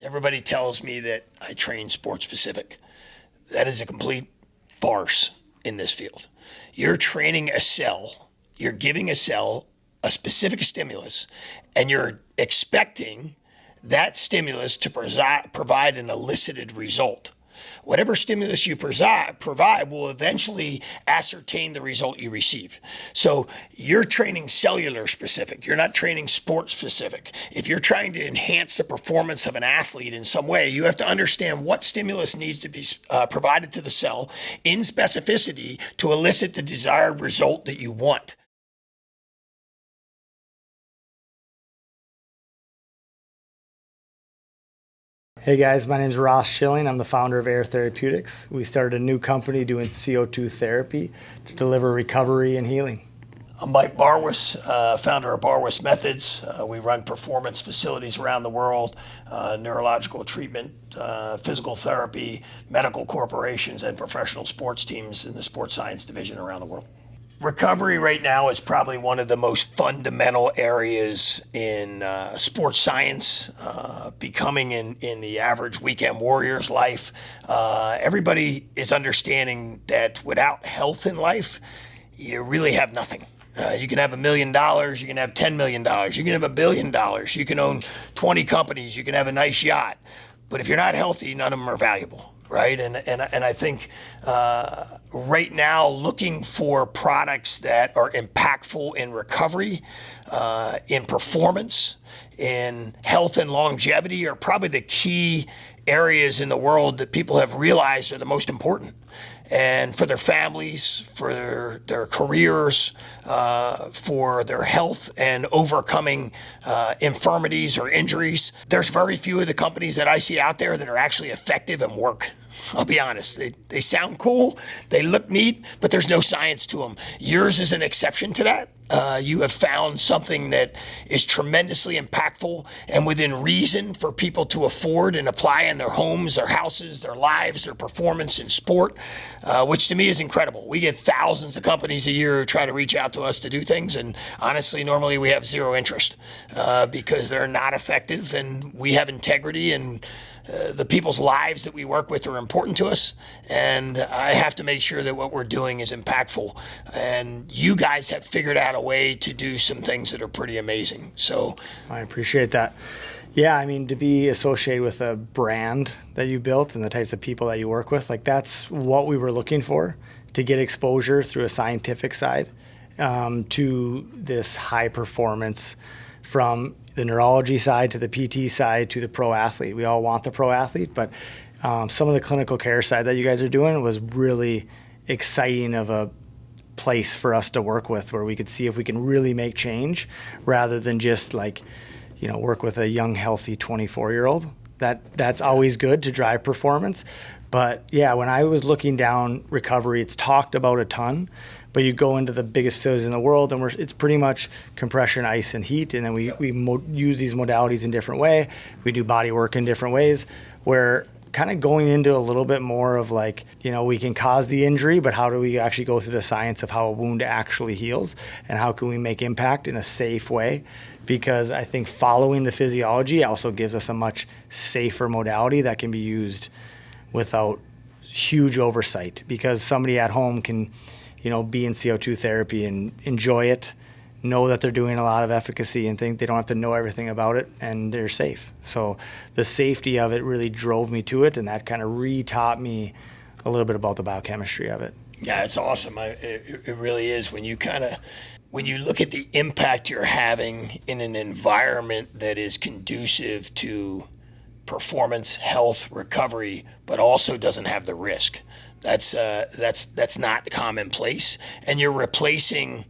Everybody tells me that I train sport specific. That is a complete farce in this field. You're training a cell, you're giving a cell a specific stimulus, and you're expecting that stimulus to provide an elicited result. Whatever stimulus you provide will eventually ascertain the result you receive. So you're training cellular specific. You're not training sport specific. If you're trying to enhance the performance of an athlete in some way, you have to understand what stimulus needs to be provided to the cell in specificity to elicit the desired result that you want. Hey guys, my name is Ross Schilling. I'm the founder of Aeir Therapeutics. We started a new company doing CO2 therapy to deliver recovery and healing. I'm Mike Barwis, founder of Barwis Methods. We run performance facilities around the world, neurological treatment, physical therapy, medical corporations, and professional sports teams in the sports science division around the world. Recovery right now is probably one of the most fundamental areas in sports science, becoming in the average weekend warrior's life. Everybody is understanding that without health in life, you really have nothing. You can have $1 million, you can have $10 million, you can have $1 billion, you can own 20 companies, you can have a nice yacht. But if you're not healthy, none of them are valuable, right? And I think right now, looking for products that are impactful in recovery, in performance, in health and longevity are probably the key areas in the world that people have realized are the most important. And for their families, for their careers, for their health and overcoming infirmities or injuries. There's very few of the companies that I see out there that are actually effective and work. I'll be honest, they sound cool, they look neat, but there's no science to them. Yours is an exception to that. You have found something that is tremendously impactful and within reason for people to afford and apply in their homes, their houses, their lives, their performance in sport, which to me is incredible. We get thousands of companies a year who try to reach out to us to do things, and honestly, normally we have zero interest because they're not effective, and we have integrity, and the people's lives that we work with are important to us, and I have to make sure that what we're doing is impactful. And you guys have figured out a way to do some things that are pretty amazing. So I appreciate that. Yeah, I mean, to be associated with a brand that you built and the types of people that you work with, like that's what we were looking for, to get exposure through a scientific side to this high performance from the neurology side to the PT side to the pro athlete. We all want the pro athlete, but some of the clinical care side that you guys are doing was really exciting of a place for us to work with, where we could see if we can really make change rather than just work with a young, healthy 24-year-old. That's always good to drive performance. But yeah, when I was looking down recovery, it's talked about a ton, but you go into the biggest facilities in the world and it's pretty much compression, ice, and heat. And then we use these modalities in different way. We do body work in different ways. We're kind of going into a little bit more of we can cause the injury, but how do we actually go through the science of how a wound actually heals, and how can we make impact in a safe way? Because I think following the physiology also gives us a much safer modality that can be used without huge oversight, because somebody at home can be in CO2 therapy and enjoy it, know that they're doing a lot of efficacy, and think they don't have to know everything about it, and they're safe. So the safety of it really drove me to it, and that kind of re-taught me a little bit about the biochemistry of it. Yeah, it's awesome. It really is. When you look at the impact you're having in an environment that is conducive to performance, health, recovery, but also doesn't have the risk. That's not commonplace, and you're replacing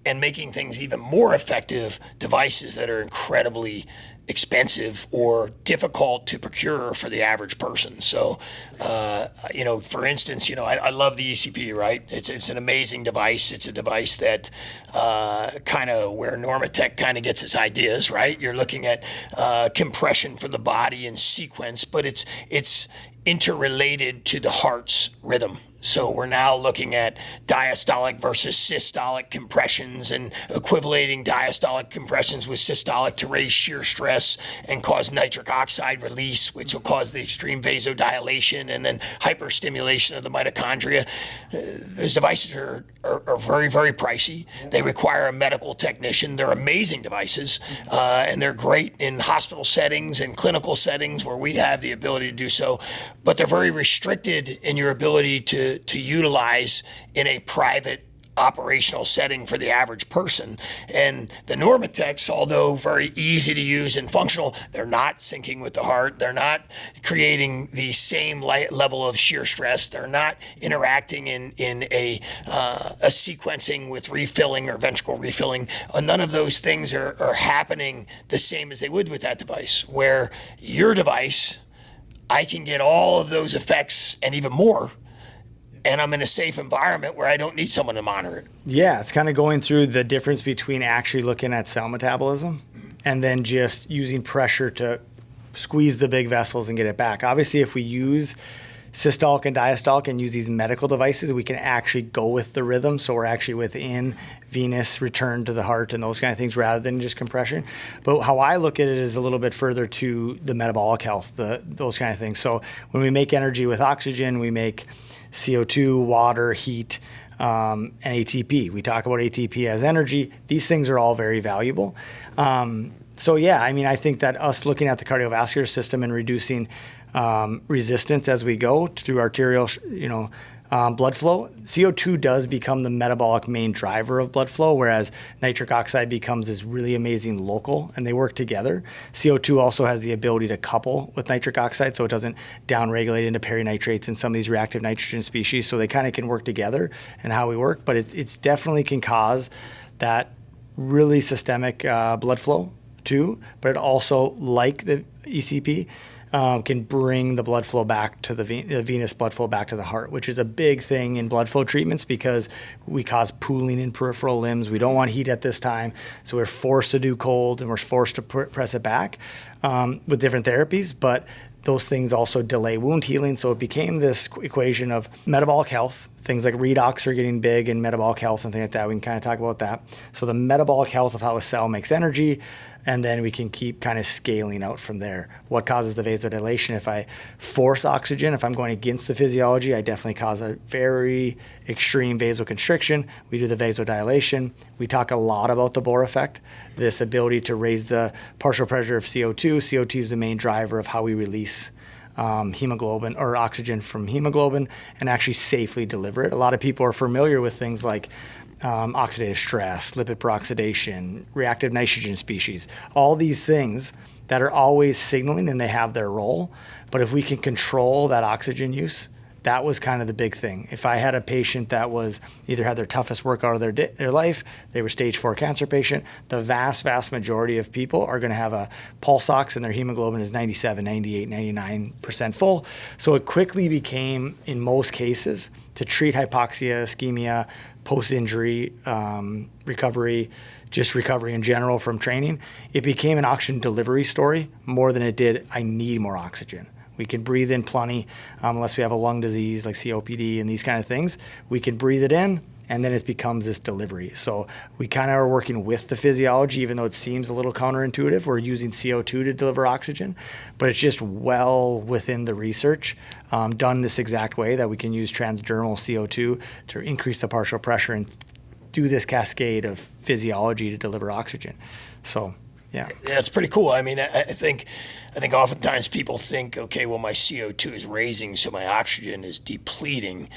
and making things even more effective devices that are incredibly expensive or difficult to procure for the average person. So, for instance, I love the ECP, right? It's an amazing device. It's a device that kind of where Normatec kind of gets its ideas, right? You're looking at compression for the body in sequence, but it's interrelated to the heart's rhythm. So we're now looking at diastolic versus systolic compressions and equivalating diastolic compressions with systolic to raise shear stress and cause nitric oxide release, which will cause the extreme vasodilation and then hyperstimulation of the mitochondria. Those devices are very, very pricey. They require a medical technician. They're amazing devices, and they're great in hospital settings and clinical settings where we have the ability to do so, but they're very restricted in your ability to utilize in a private operational setting for the average person. And the Normatecs, although very easy to use and functional, they're not syncing with the heart. They're not creating the same level of shear stress. They're not interacting in a sequencing with refilling or ventricle refilling. None of those things are happening the same as they would with that device, where your device, I can get all of those effects and even more, and I'm in a safe environment where I don't need someone to monitor it. Yeah, it's kind of going through the difference between actually looking at cell metabolism and then just using pressure to squeeze the big vessels and get it back. Obviously, if we use systolic and diastolic and use these medical devices, we can actually go with the rhythm. So we're actually within venous return to the heart and those kind of things rather than just compression. But how I look at it is a little bit further to the metabolic health, those kind of things. So when we make energy with oxygen, we make CO2, water, heat, and ATP. We talk about ATP as energy. These things are all very valuable. So yeah, I mean, I think that us looking at the cardiovascular system and reducing resistance as we go through arterial, blood flow, CO2 does become the metabolic main driver of blood flow, whereas nitric oxide becomes this really amazing local, and they work together. CO2 also has the ability to couple with nitric oxide, so it doesn't downregulate into perinitrates and some of these reactive nitrogen species, so they kind of can work together in how we work, but it's definitely can cause that really systemic blood flow too, but it also, like the ECP, can bring the blood flow back to the venous blood flow back to the heart, which is a big thing in blood flow treatments because we cause pooling in peripheral limbs. We don't want heat at this time, so we're forced to do cold and we're forced to press it back with different therapies, but those things also delay wound healing. So it became this equation of metabolic health. Things like redox are getting big in metabolic health and things like that. We can kind of talk about that. So the metabolic health of how a cell makes energy, and then we can keep kind of scaling out from there. What causes the vasodilation? If I force oxygen, if I'm going against the physiology, I definitely cause a very extreme vasoconstriction. We do the vasodilation. We talk a lot about the Bohr effect, this ability to raise the partial pressure of CO2. CO2 is the main driver of how we release hemoglobin or oxygen from hemoglobin and actually safely deliver it. A lot of people are familiar with things like oxidative stress, lipid peroxidation, reactive nitrogen species, all these things that are always signaling and they have their role. But if we can control that oxygen use, that was kind of the big thing. If I had a patient that was either had their toughest workout of their life, they were stage 4 cancer patient, the vast majority of people are going to have a pulse ox and their hemoglobin is 97, 98, 99% full. So it quickly became, in most cases, to treat hypoxia, ischemia, post-injury recovery, just recovery in general from training, it became an oxygen delivery story more than it did, I need more oxygen. We can breathe in plenty, unless we have a lung disease like COPD and these kind of things. We can breathe it in, and then it becomes this delivery. So we kind of are working with the physiology, even though it seems a little counterintuitive. We're using CO2 to deliver oxygen, but it's just well within the research done this exact way that we can use transdermal CO2 to increase the partial pressure and do this cascade of physiology to deliver oxygen. So, yeah. Yeah, it's pretty cool. I mean, I think oftentimes people think, okay, well, my CO2 is raising, so my oxygen is depleting,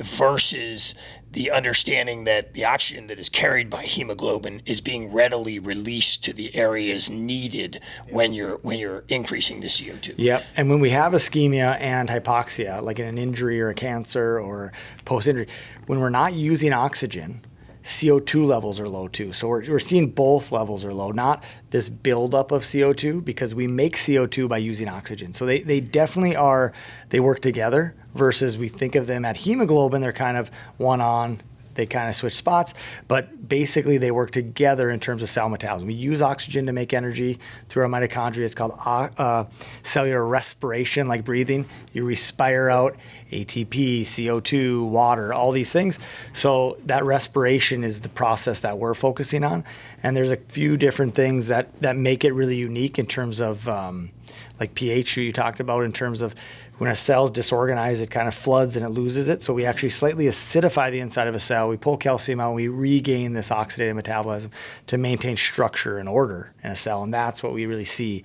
versus the understanding that the oxygen that is carried by hemoglobin is being readily released to the areas needed when you're increasing the CO2. Yep. And when we have ischemia and hypoxia, like in an injury or a cancer or post-injury, when we're not using oxygen, CO2 levels are low too. So we're seeing both levels are low, not this buildup of CO2, because we make CO2 by using oxygen. So they definitely are, they work together versus we think of them at hemoglobin, they're kind of one on, they kind of switch spots, but basically they work together in terms of cell metabolism. We use oxygen to make energy through our mitochondria. It's called cellular respiration, like breathing. You respire out ATP, CO2, water, all these things. So that respiration is the process that we're focusing on. And there's a few different things that make it really unique in terms of like pH, you talked about, in terms of when a cell's disorganized, it kind of floods and it loses it. So we actually slightly acidify the inside of a cell. We pull calcium out and we regain this oxidative metabolism to maintain structure and order in a cell. And that's what we really see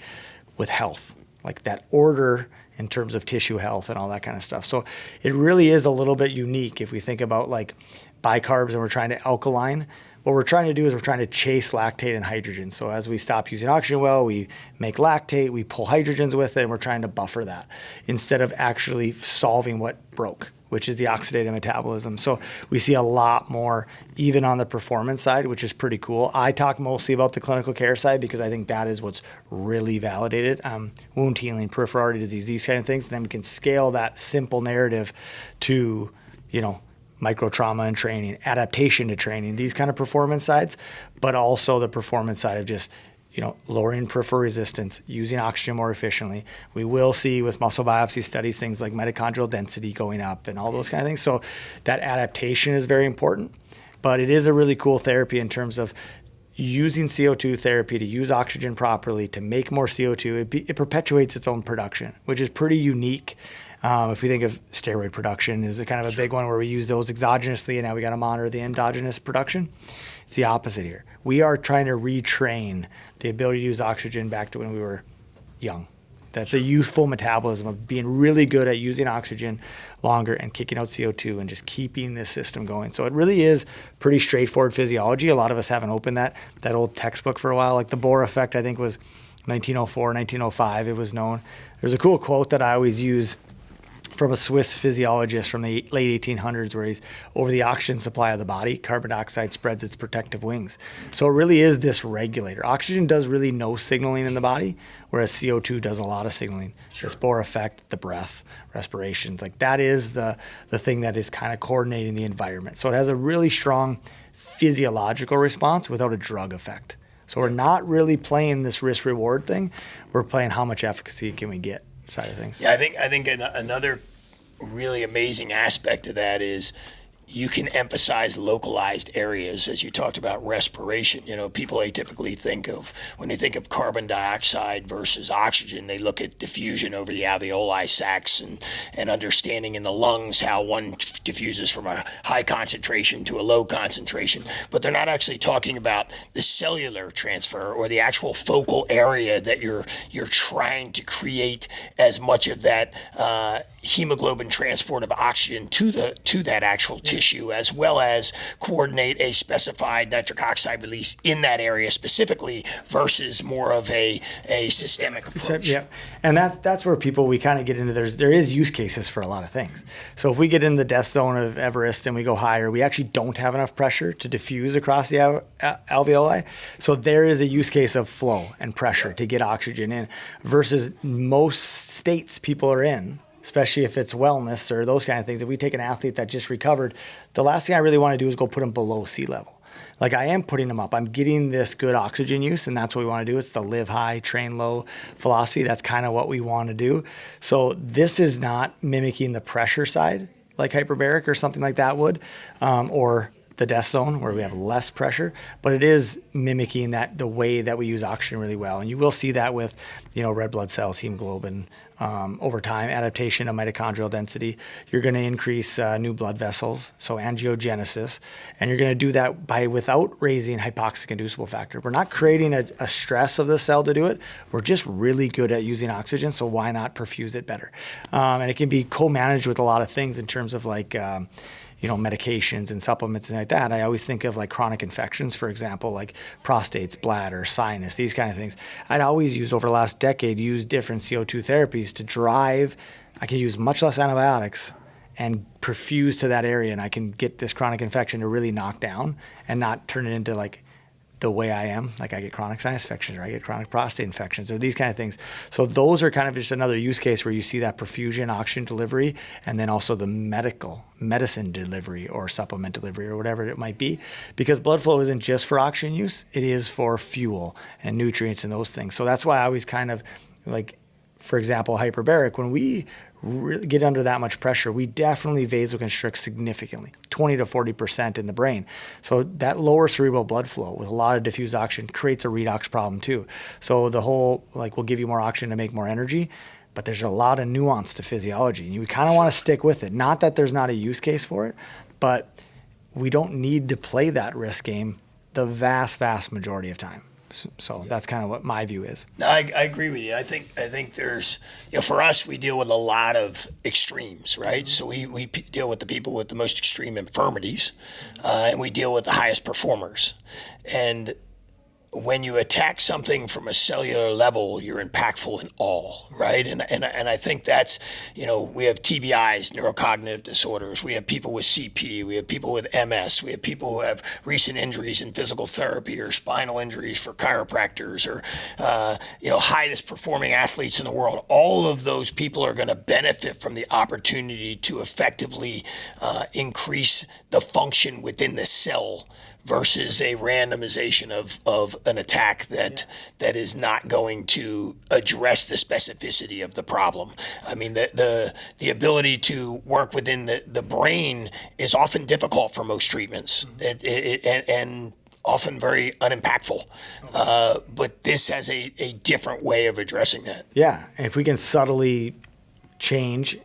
with health, like that order in terms of tissue health and all that kind of stuff. So it really is a little bit unique if we think about like bicarbs and we're trying to alkaline. What we're trying to do is we're trying to chase lactate and hydrogen. So as we stop using oxygen well, we make lactate, we pull hydrogens with it, and we're trying to buffer that instead of actually solving what broke, which is the oxidative metabolism. So we see a lot more even on the performance side, which is pretty cool. I talk mostly about the clinical care side because I think that is what's really validated. Wound healing, peripheral artery disease, these kind of things. And then we can scale that simple narrative to, micro trauma and training, adaptation to training, these kind of performance sides, but also the performance side of just, lowering peripheral resistance, using oxygen more efficiently. We will see with muscle biopsy studies things like mitochondrial density going up and all those kind of things. So that adaptation is very important, but it is a really cool therapy in terms of using CO2 therapy to use oxygen properly, to make more CO2. It perpetuates its own production, which is pretty unique. If we think of steroid production is a kind of a big one where we use those exogenously and now we got to monitor the endogenous production. It's the opposite here. We are trying to retrain the ability to use oxygen back to when we were young. That's a youthful metabolism of being really good at using oxygen longer and kicking out CO2 and just keeping this system going. So it really is pretty straightforward physiology. A lot of us haven't opened that old textbook for a while. Like the Bohr effect, I think was 1904, 1905, it was known. There's a cool quote that I always use from a Swiss physiologist from the late 1800s where he's over the oxygen supply of the body, carbon dioxide spreads its protective wings. So it really is this regulator. Oxygen does really no signaling in the body, whereas CO2 does a lot of signaling. This Bohr effect, the breath, respirations, like that is the thing that is kind of coordinating the environment. So it has a really strong physiological response without a drug effect. So we're not really playing this risk-reward thing. We're playing how much efficacy can we get side of things. Yeah, I think another really amazing aspect of that is you can emphasize localized areas, as you talked about respiration. People atypically think of, when they think of carbon dioxide versus oxygen, they look at diffusion over the alveoli sacs and understanding in the lungs how one diffuses from a high concentration to a low concentration. But they're not actually talking about the cellular transfer or the actual focal area that you're trying to create as much of that hemoglobin transport of oxygen to that actual tissue, as well as coordinate a specified nitric oxide release in that area specifically versus more of a systemic approach. Yeah, and that's where we kind of get into, there is use cases for a lot of things. So if we get in the death zone of Everest and we go higher, we actually don't have enough pressure to diffuse across the alveoli. So there is a use case of flow and pressure to get oxygen in versus most states people are in, especially if it's wellness or those kind of things. If we take an athlete that just recovered, the last thing I really want to do is go put them below sea level. Like I am putting them up. I'm getting this good oxygen use, and that's what we want to do. It's the live high, train low philosophy. That's kind of what we want to do. So this is not mimicking the pressure side like hyperbaric or something like that would, or the death zone where we have less pressure, but it is mimicking the way that we use oxygen really well. And you will see that with, red blood cells, hemoglobin, over time, adaptation of mitochondrial density. You're going to increase new blood vessels, so angiogenesis, and you're going to do that without raising hypoxic inducible factor. We're not creating a stress of the cell to do it. We're just really good at using oxygen, so why not perfuse it better? And it can be co-managed with a lot of things in terms of like, medications and supplements and like that. I always think of like chronic infections, for example, like prostates, bladder, sinus, these kind of things. I'd always over the last decade, use different CO2 therapies to drive. I can use much less antibiotics and perfuse to that area, and I can get this chronic infection to really knock down and not turn it into like the way I am, like I get chronic sinus infections or I get chronic prostate infections or these kind of things. So those are kind of just another use case where you see that perfusion, oxygen delivery, and then also the medicine delivery or supplement delivery or whatever it might be. Because blood flow isn't just for oxygen use, it is for fuel and nutrients and those things. So that's why I always kind of like, for example, hyperbaric, when we really get under that much pressure, we definitely vasoconstrict significantly, 20 to 40% in the brain. So that lower cerebral blood flow with a lot of diffuse oxygen creates a redox problem too. So the whole, like, we'll give you more oxygen to make more energy, but there's a lot of nuance to physiology. And you kind of want to stick with it. Not that there's not a use case for it, but we don't need to play that risk game the vast, vast majority of time. So that's kind of what my view is. No, I agree with you. I think there's, for us, we deal with a lot of extremes, right? So we deal with the people with the most extreme infirmities, and we deal with the highest performers. And when you attack something from a cellular level, you're impactful in all, right? And I think that's, we have TBIs, neurocognitive disorders. We have people with CP. We have people with MS. We have people who have recent injuries in physical therapy or spinal injuries for chiropractors or, highest performing athletes in the world. All of those people are going to benefit from the opportunity to effectively increase the function within the cell versus a randomization of an attack that is not going to address the specificity of the problem. I mean, the ability to work within the brain is often difficult for most treatments, and often very unimpactful. But this has a different way of addressing that. Yeah, and if we can subtly change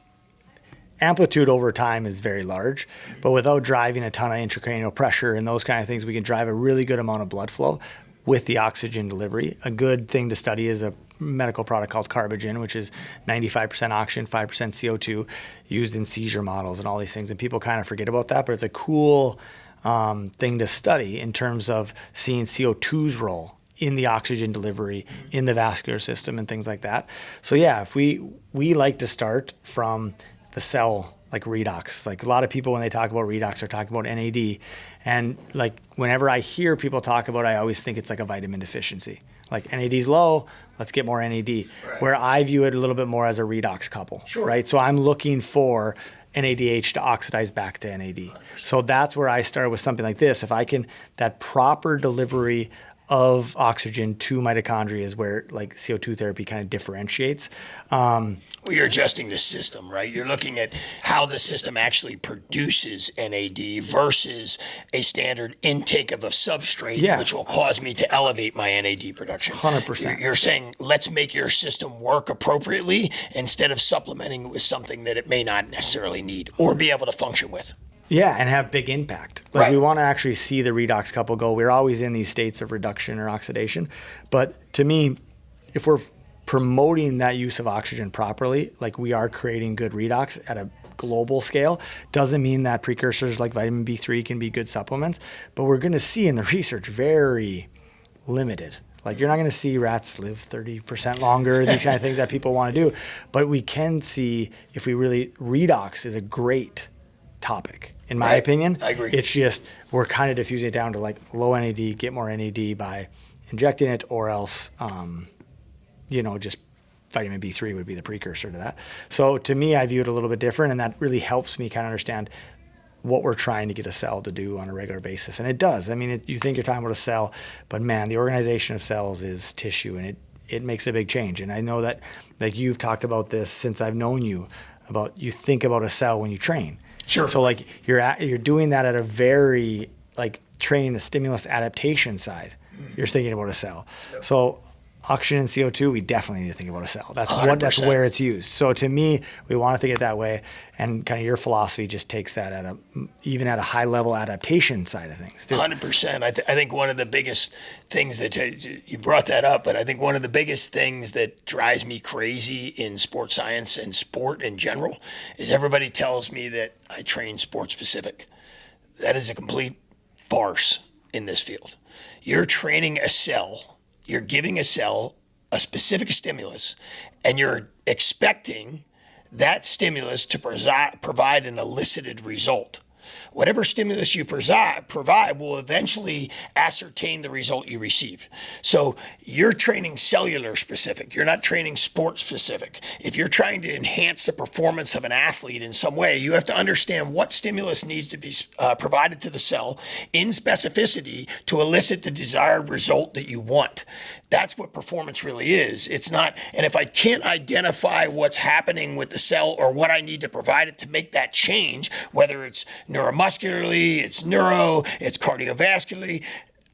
amplitude over time is very large, but without driving a ton of intracranial pressure and those kind of things, we can drive a really good amount of blood flow with the oxygen delivery. A good thing to study is a medical product called Carbogen, which is 95% oxygen, 5% CO2, used in seizure models and all these things. And people kind of forget about that, but it's a cool thing to study in terms of seeing CO2's role in the oxygen delivery, in the vascular system and things like that. So yeah, if we like to start from the cell, like redox. Like a lot of people, when they talk about redox, are talking about NAD. And like whenever I hear people talk about it, I always think it's like a vitamin deficiency. Like NAD's low, let's get more NAD. Right. Where I view it a little bit more as a redox couple, sure. Right? So I'm looking for NADH to oxidize back to NAD. So that's where I start with something like this. If I can, that proper delivery of oxygen to mitochondria is where like CO2 therapy kind of differentiates. Well, you're adjusting the system, right? You're looking at how the system actually produces NAD versus a standard intake of a substrate, which will cause me to elevate my NAD production. 100%. You're saying, let's make your system work appropriately instead of supplementing it with something that it may not necessarily need or be able to function with. Yeah, and have big impact. Like we want to actually see the redox couple go. We're always in these states of reduction or oxidation. But to me, if we're promoting that use of oxygen properly, like we are creating good redox at a global scale, doesn't mean that precursors like vitamin B3 can be good supplements. But we're going to see in the research very limited. Like you're not going to see rats live 30% longer, these kind of things that people want to do. But we can see if we really, redox is a great topic. In my opinion, I agree. It's just we're kind of diffusing it down to like low NAD, get more NAD by injecting it, or else, just vitamin B3 would be the precursor to that. So to me, I view it a little bit different, and that really helps me kind of understand what we're trying to get a cell to do on a regular basis. And it does. I mean, you think you're talking about a cell, but man, the organization of cells is tissue, and it makes a big change. And I know that like you've talked about this since I've known you, about you think about a cell when you train. Sure. So like you're doing that at a very like training the stimulus adaptation side. You're thinking about a cell. Yep. So oxygen and CO2, we definitely need to think about a cell. That's 100%. That's where it's used. So to me, we want to think it that way. And kind of your philosophy just takes that even at a high level adaptation side of things too. 100%. I think one of the biggest things that you brought that up, but I think one of the biggest things that drives me crazy in sports science and sport in general is everybody tells me that I train sport specific. That is a complete farce in this field. You're training a cell. You're giving a cell a specific stimulus, and you're expecting that stimulus to provide an elicited result. Whatever stimulus you provide will eventually ascertain the result you receive. So you're training cellular specific. You're not training sport specific. If you're trying to enhance the performance of an athlete in some way, you have to understand what stimulus needs to be provided to the cell in specificity to elicit the desired result that you want. That's what performance really is. It's not, and if I can't identify what's happening with the cell or what I need to provide it to make that change, whether it's neuromuscularly, it's neuro, it's cardiovascularly,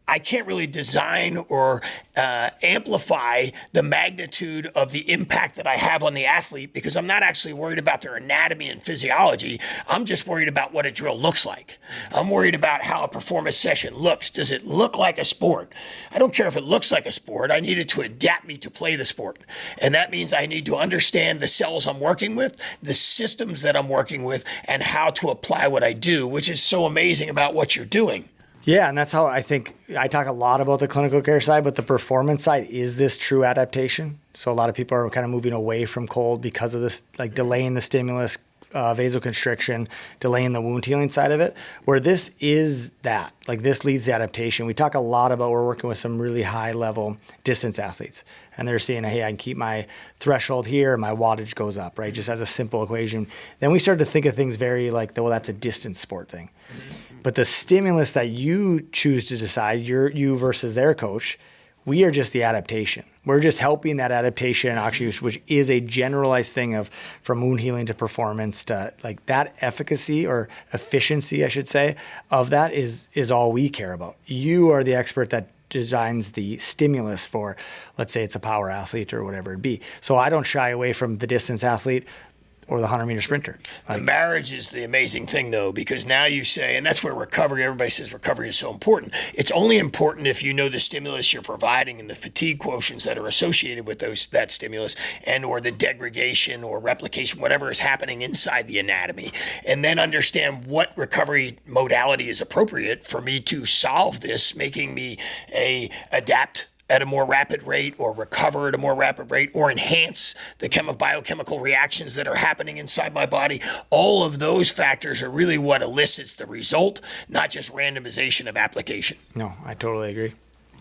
I can't really design or amplify the magnitude of the impact that I have on the athlete because I'm not actually worried about their anatomy and physiology. I'm just worried about what a drill looks like. I'm worried about how a performance session looks. Does it look like a sport? I don't care if it looks like a sport. I need it to adapt me to play the sport. And that means I need to understand the cells I'm working with, the systems that I'm working with, and how to apply what I do, which is so amazing about what you're doing. Yeah, and that's how I think I talk a lot about the clinical care side, but the performance side is this true adaptation. So a lot of people are kind of moving away from cold because of this, like delaying the stimulus, vasoconstriction, delaying the wound healing side of it, where this is that, like this leads to adaptation. We talk a lot about, we're working with some really high level distance athletes and they're saying, hey, I can keep my threshold here, my wattage goes up, right? Just as a simple equation. Then we start to think of things very like, well, that's a distance sport thing. But the stimulus that you choose to decide, you versus their coach, we are just the adaptation. We're just helping that adaptation, actually, which is a generalized thing of from wound healing to performance to like that efficacy or efficiency, I should say, of that is all we care about. You are the expert that designs the stimulus for, let's say it's a power athlete or whatever it be. So I don't shy away from the distance athlete or the 100-meter sprinter. The marriage is the amazing thing, though, because now you say, and that's where recovery, everybody says recovery is so important. It's only important if you know the stimulus you're providing and the fatigue quotients that are associated with that stimulus and or the degradation or replication, whatever is happening inside the anatomy, and then understand what recovery modality is appropriate for me to solve this, making me adapt at a more rapid rate or recover at a more rapid rate or enhance the biochemical reactions that are happening inside my body. All of those factors are really what elicits the result, not just randomization of application. No, I totally agree.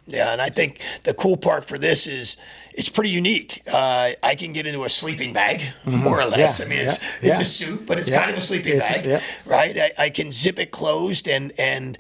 Yeah, and I think the cool part for this is it's pretty unique. I can get into a sleeping bag, more or less. Yeah, I mean, it's a suit, but it's kind of a sleeping bag, right? I can zip it closed and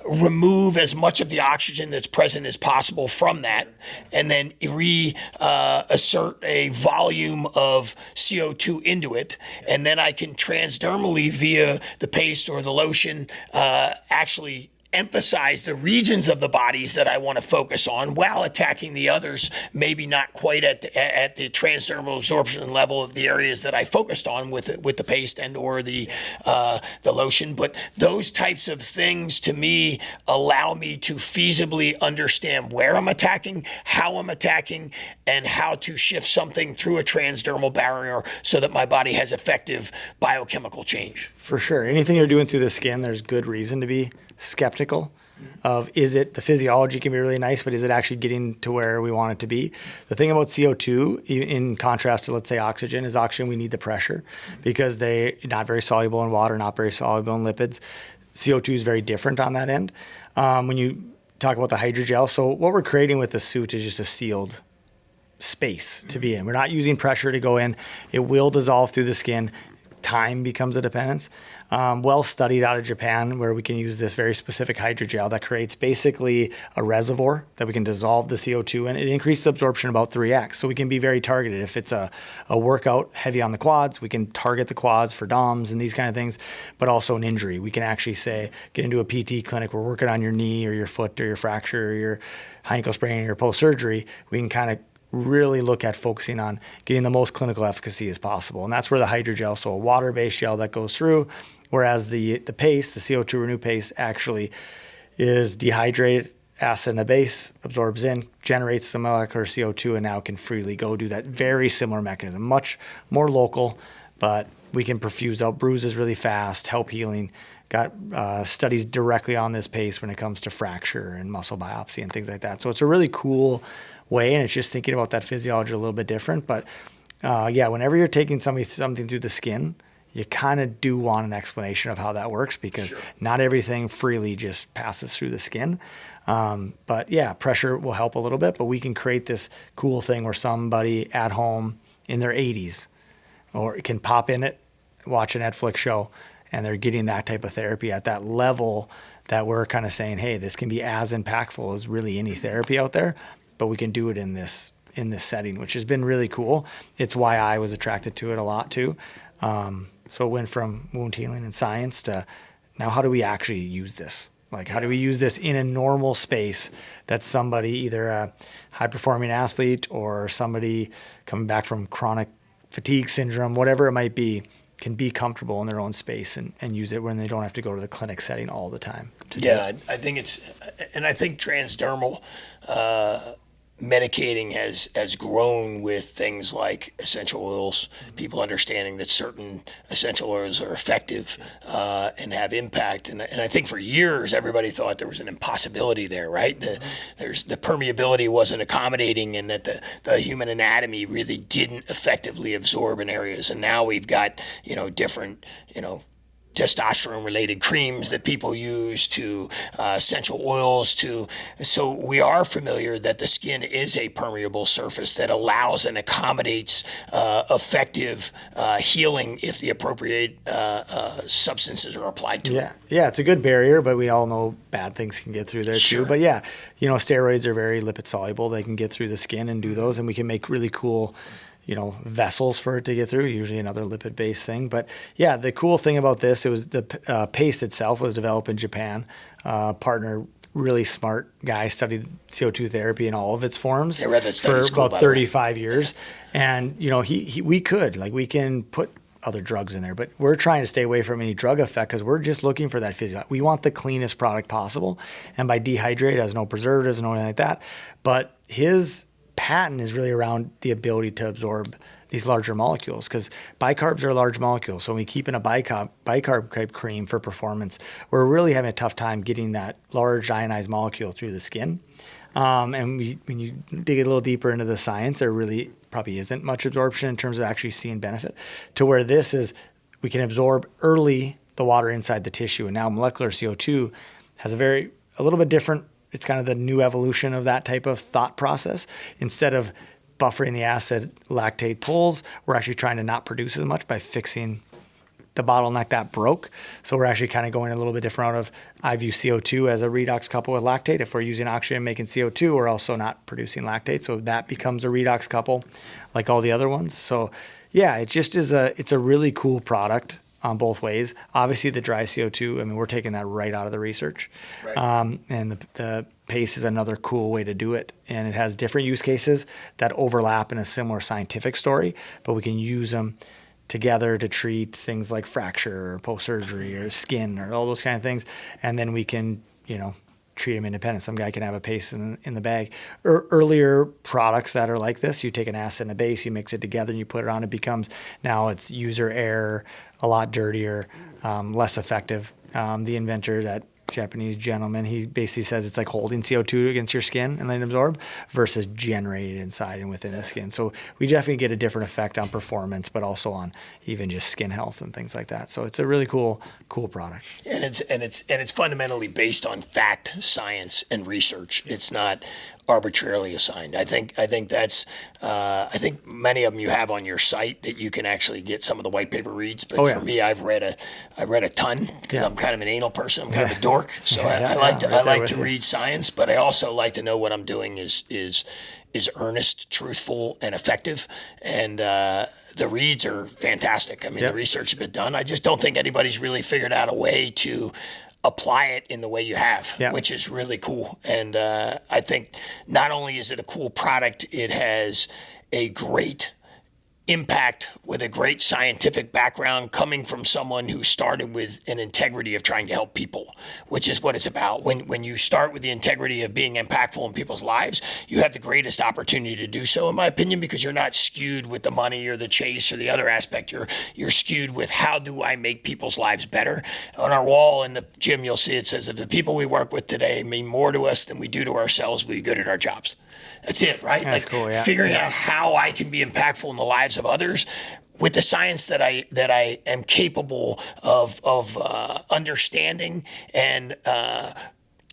remove as much of the oxygen that's present as possible from that, and then reassert a volume of CO2 into it, and then I can transdermally via the paste or the lotion actually emphasize the regions of the bodies that I want to focus on while attacking the others, maybe not quite at the transdermal absorption level of the areas that I focused on with the paste and or the lotion. But those types of things to me allow me to feasibly understand where I'm attacking, how I'm attacking, and how to shift something through a transdermal barrier so that my body has effective biochemical change. For sure. Anything you're doing through the skin, there's good reason to be skeptical of, is it, the physiology can be really nice, but is it actually getting to where we want it to be? The thing about CO2, in contrast to, let's say, oxygen, is oxygen, we need the pressure because they're not very soluble in water, not very soluble in lipids. CO2 is very different on that end. When you talk about the hydrogel, so what we're creating with the suit is just a sealed space to be in. We're not using pressure to go in. It will dissolve through the skin. Time becomes a dependence. Well studied out of Japan, where we can use this very specific hydrogel that creates basically a reservoir that we can dissolve the CO2 in. It increases absorption about 3x, so we can be very targeted. If it's a workout heavy on the quads, we can target the quads for DOMs and these kind of things, but also an injury. We can actually say, get into a PT clinic, we're working on your knee or your foot or your fracture or your high ankle sprain or your post-surgery. We can kind of really look at focusing on getting the most clinical efficacy as possible. And that's where the hydrogel, so a water-based gel that goes through, whereas the paste, the CO2 Renew paste, actually is dehydrated acid and a base, absorbs in, generates the molecular CO2, and now can freely go do that very similar mechanism. Much more local, but we can perfuse out bruises really fast, help healing. Got studies directly on this paste when it comes to fracture and muscle biopsy and things like that. So it's a really cool way, and it's just thinking about that physiology a little bit different. But whenever you're taking something through the skin, you kind of do want an explanation of how that works, because not everything freely just passes through the skin. But yeah, pressure will help a little bit, but we can create this cool thing where somebody at home in their 80s or can pop in it, watch a Netflix show, and they're getting that type of therapy at that level that we're kind of saying, hey, this can be as impactful as really any therapy out there, but we can do it in this setting, which has been really cool. It's why I was attracted to it a lot too. So it went from wound healing and science to now how do we actually use this? Like, how do we use this in a normal space that somebody, either a high-performing athlete or somebody coming back from chronic fatigue syndrome, whatever it might be, can be comfortable in their own space and use it when they don't have to go to the clinic setting all the time. I think I think transdermal medicating has grown with things like essential oils, people understanding that certain essential oils are effective and have impact. And I think for years, everybody thought there was an impossibility there, right? The permeability wasn't accommodating, and that the human anatomy really didn't effectively absorb in areas. And now we've got, different, testosterone-related creams that people use, to essential oils, so we are familiar that the skin is a permeable surface that allows and accommodates effective healing if the appropriate substances are applied to it. Yeah, it's a good barrier, but we all know bad things can get through there too. But yeah, steroids are very lipid soluble. They can get through the skin and do those, and we can make really cool vessels for it to get through, usually another lipid-based thing. But yeah, the cool thing about this, it was the paste itself was developed in Japan. Partner, really smart guy, studied CO2 therapy in all of its forms for about 35 years. And, we can put other drugs in there, but we're trying to stay away from any drug effect because we're just looking for that physical. We want the cleanest product possible. And by dehydrate, it has no preservatives, no anything like that. But his patent is really around the ability to absorb these larger molecules, because bicarbs are a large molecule. So when we keep in a bicarb type cream for performance, we're really having a tough time getting that large ionized molecule through the skin. And when you dig a little deeper into the science, there really probably isn't much absorption in terms of actually seeing benefit, to where this is, we can absorb early the water inside the tissue. And now molecular CO2 has a little bit different. It's kind of the new evolution of that type of thought process. Instead of buffering the acid lactate pulls, we're actually trying to not produce as much by fixing the bottleneck that broke. So we're actually kind of going a little bit different out of, I view CO2 as a redox couple with lactate. If we're using oxygen making CO2, we're also not producing lactate. So that becomes a redox couple like all the other ones. So yeah, it just is it's a really cool product on both ways. Obviously the dry CO2, we're taking that right out of the research. Right. And the paste is another cool way to do it. And it has different use cases that overlap in a similar scientific story, but we can use them together to treat things like fracture or post-surgery or skin or all those kind of things. And then we can, treat them independent. Some guy can have a paste in the bag. Earlier products that are like this, you take an acid and a base, you mix it together and you put it on, now it's user error, a lot dirtier, less effective. The inventor, that Japanese gentleman, he basically says it's like holding CO2 against your skin and letting it absorb versus generated inside and within the skin. So we definitely get a different effect on performance, but also on even just skin health and things like that. So it's a really cool product. And it's fundamentally based on fact, science, and research. It's not arbitrarily assigned. I think that's I think many of them you have on your site that you can actually get some of the white paper reads. But for me, I've read a ton because I'm kind of an anal person. I'm kind of a dork, so I like to read science, but I also like to know what I'm doing is earnest, truthful, and effective. And the reads are fantastic. The research has been done. I just don't think anybody's really figured out a way to apply it in the way you have, which is really cool. And I think not only is it a cool product, it has a great impact with a great scientific background coming from someone who started with an integrity of trying to help people, which is what it's about. When you start with the integrity of being impactful in people's lives, you have the greatest opportunity to do so, in my opinion, because you're not skewed with the money or the chase or the other aspect. You're skewed with, how do I make people's lives better? On our wall in the gym, you'll see it says, if the people we work with today mean more to us than we do to ourselves, we'll be good at our jobs. That's it, right? That's cool, figuring out how I can be impactful in the lives lives of others with the science that I am capable of understanding and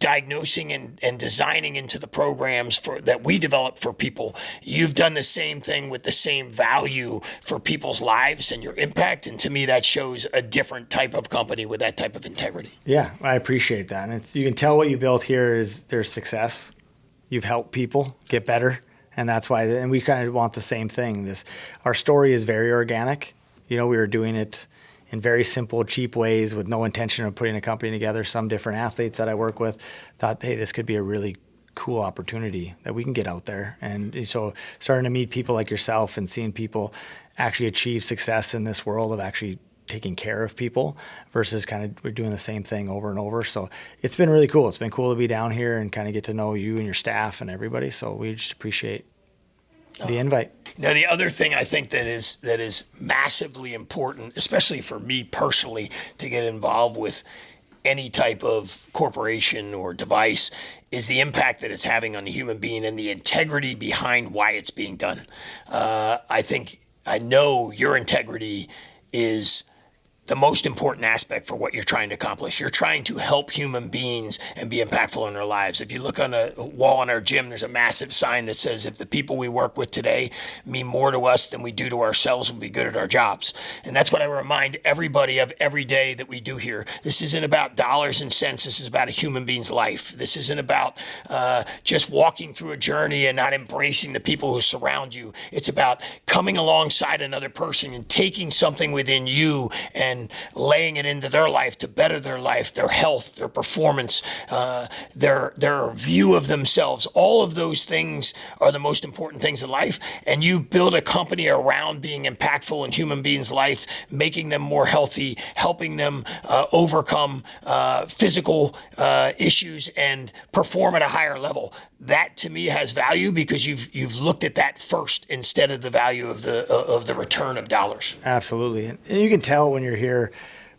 diagnosing and designing into the programs that we develop for people. You've done the same thing with the same value for people's lives and your impact. And to me, that shows a different type of company with that type of integrity. Yeah, I appreciate that. And you can tell what you built here is there's success. You've helped people get better. And that's why, and we kind of want the same thing. Our story is very organic. We were doing it in very simple, cheap ways with no intention of putting a company together. Some different athletes that I work with thought, hey, this could be a really cool opportunity that we can get out there. And so starting to meet people like yourself and seeing people actually achieve success in this world of actually taking care of people versus kind of we're doing the same thing over and over. So it's been really cool. It's been cool to be down here and kind of get to know you and your staff and everybody. So we just appreciate the invite. Now, the other thing I think that is massively important, especially for me personally, to get involved with any type of corporation or device, is the impact that it's having on the human being and the integrity behind why it's being done. I know your integrity is the most important aspect for what you're trying to accomplish. You're trying to help human beings and be impactful in their lives. If you look on a wall in our gym, there's a massive sign that says, if the people we work with today mean more to us than we do to ourselves, we'll be good at our jobs. And that's what I remind everybody of every day that we do here. This isn't about dollars and cents. This is about a human being's life. This isn't about just walking through a journey and not embracing the people who surround you. It's about coming alongside another person and taking something within you and laying it into their life to better their life, their health, their performance, their view of themselves. All of those things are the most important things in life. And you build a company around being impactful in human beings' life, making them more healthy, helping them overcome physical issues and perform at a higher level. That to me has value because you've looked at that first instead of the value of the return of dollars. Absolutely. And you can tell when you're here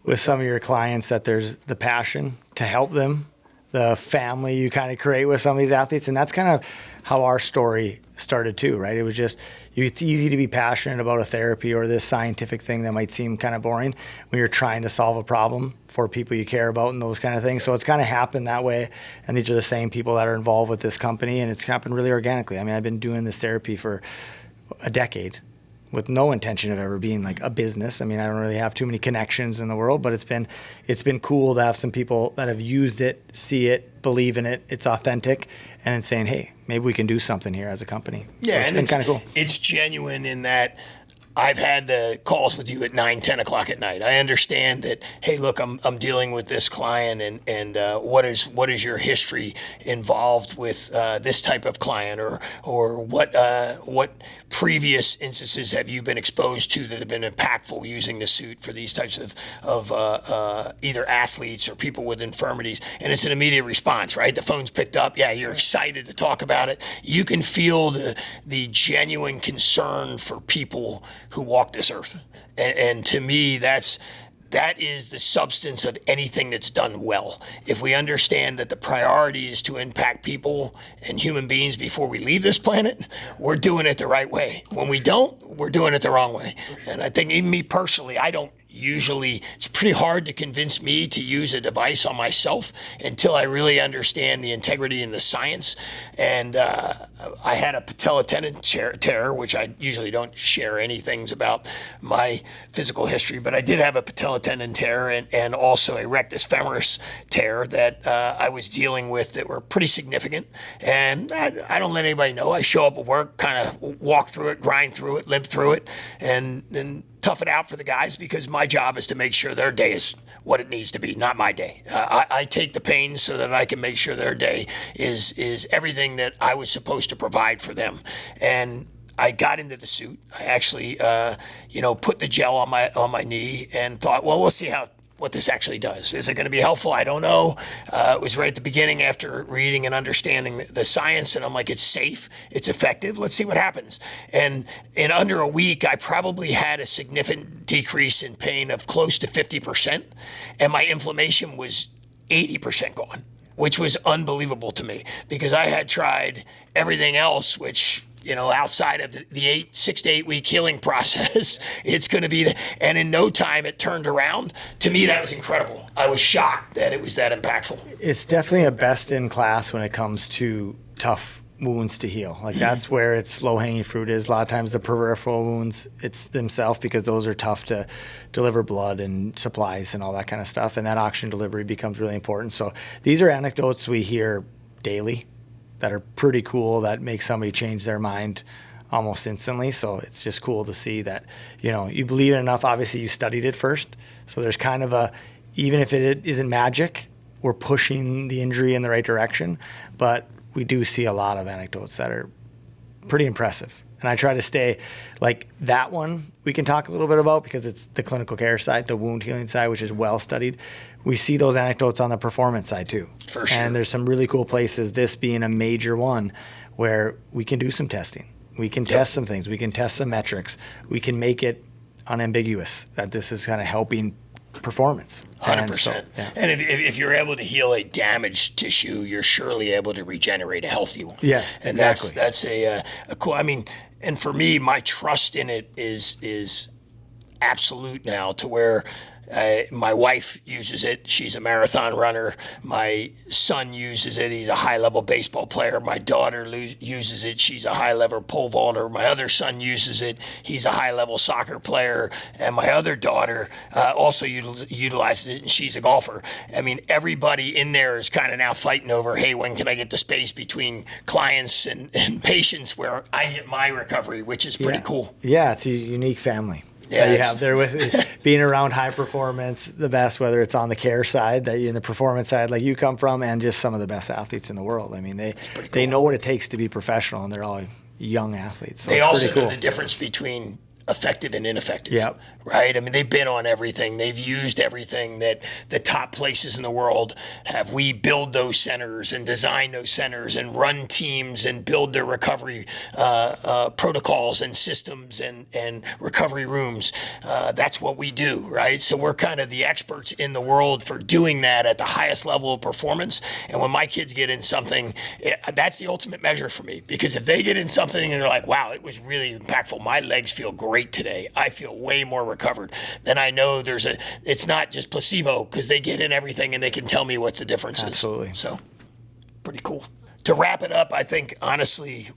with some of your clients that there's the passion to help them, the family you kind of create with some of these athletes. And that's kind of how our story started too, right? It was just, it's easy to be passionate about a therapy or this scientific thing that might seem kind of boring when you're trying to solve a problem for people you care about and those kind of things. So it's kind of happened that way. And these are the same people that are involved with this company, and it's happened really organically. I mean, I've been doing this therapy for a decade with no intention of ever being like a business. I mean, I don't really have too many connections in the world, but it's been cool to have some people that have used it, see it, believe in it, it's authentic, and then saying, hey, maybe we can do something here as a company. Yeah, so it's been kind of cool. It's genuine in that I've had the calls with you at 9, 10 o'clock at night. I understand that, hey, look, I'm dealing with this client, and what is your history involved with this type of client, or what previous instances have you been exposed to that have been impactful using the suit for these types of either athletes or people with infirmities? And it's an immediate response, right? The phone's picked up. Yeah, you're excited to talk about it. You can feel the genuine concern for people who walk this earth. And to me, that is the substance of anything that's done well. If we understand that the priority is to impact people and human beings before we leave this planet, we're doing it the right way. When we don't, we're doing it the wrong way. And I think even me personally, it's pretty hard to convince me to use a device on myself until I really understand the integrity and the science. And I had a patella tendon tear, which I usually don't share any things about my physical history, but I did have a patella tendon tear and also a rectus femoris tear that I was dealing with that were pretty significant. And I don't let anybody know. I show up at work, kind of walk through it, grind through it, limp through it, and tough it out for the guys, because my job is to make sure their day is what it needs to be, not my day. I take the pain so that I can make sure their day is everything that I was supposed to provide for them. And I got into the suit. I actually, put the gel on my knee and thought, well, we'll see what this actually does. Is it going to be helpful? I don't know. It was right at the beginning after reading and understanding the science, and I'm like, it's safe, it's effective, let's see what happens. And in under a week, I probably had a significant decrease in pain of close to 50%, and my inflammation was 80% gone, which was unbelievable to me, because I had tried everything else, which outside of the 6 to 8 week healing process, it's going to be, and in no time it turned around. To me, that was incredible. I was shocked that it was that impactful. It's definitely a best in class when it comes to tough wounds to heal. Like that's where its low hanging fruit is. A lot of times the peripheral wounds, it's themselves, because those are tough to deliver blood and supplies and all that kind of stuff. And that oxygen delivery becomes really important. So these are anecdotes we hear daily that are pretty cool, that make somebody change their mind almost instantly. So it's just cool to see that, you believe it enough. Obviously you studied it first. So there's kind of even if it isn't magic, we're pushing the injury in the right direction. But we do see a lot of anecdotes that are pretty impressive. And I try to stay like that one we can talk a little bit about, because it's the clinical care side, the wound healing side, which is well studied. We see those anecdotes on the performance side too. For sure. And there's some really cool places, this being a major one, where we can do some testing. We can test some things. We can test some metrics. We can make it unambiguous that this is kind of helping performance. 100%. And if you're able to heal a damaged tissue, you're surely able to regenerate a healthy one. Yes, and exactly. that's a cool. And for me, my trust in it is absolute now, to where my wife uses it. She's a marathon runner. My son uses it. He's a high-level baseball player. My daughter uses it. She's a high-level pole vaulter. My other son uses it. He's a high-level soccer player. And my other daughter also utilizes it, and she's a golfer. Everybody in there is kind of now fighting over, hey, when can I get the space between clients and patients where I get my recovery, which is pretty cool. Yeah, it's a unique family. Yeah, you have there with being around high performance, the best, whether it's on the care side, that in the performance side, like you come from, and just some of the best athletes in the world. They know what it takes to be professional, and they're all young athletes. So they it's also pretty cool. know the difference between effective and ineffective. Yep. Right? They've been on everything. They've used everything that the top places in the world have. We build those centers and design those centers and run teams and build their recovery protocols and systems and recovery rooms. That's what we do, right? So we're kind of the experts in the world for doing that at the highest level of performance. And when my kids get in something, that's the ultimate measure for me, because if they get in something and they're like, wow, it was really impactful. My legs feel great today. I feel way more recovered. Then I know it's not just placebo, because they get in everything and they can tell me what the difference is. Absolutely. So pretty cool. To wrap it up, I think honestly,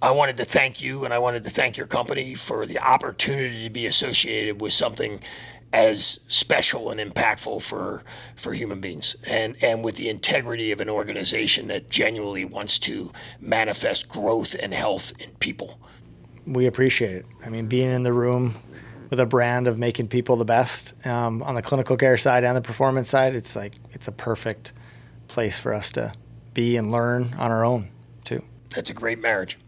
I wanted to thank you, and I wanted to thank your company for the opportunity to be associated with something as special and impactful for human beings, and with the integrity of an organization that genuinely wants to manifest growth and health in people. We appreciate it. Being in the room with a brand of making people the best on the clinical care side and the performance side, it's a perfect place for us to be and learn on our own too. That's a great marriage.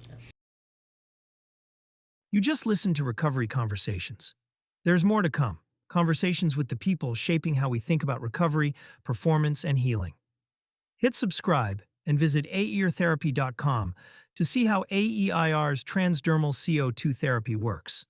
You just listened to Recovery Conversations. There's more to come. Conversations with the people shaping how we think about recovery, performance, and healing. Hit subscribe and visit aeirtherapy.com to see how Aeir's transdermal CO2 therapy works.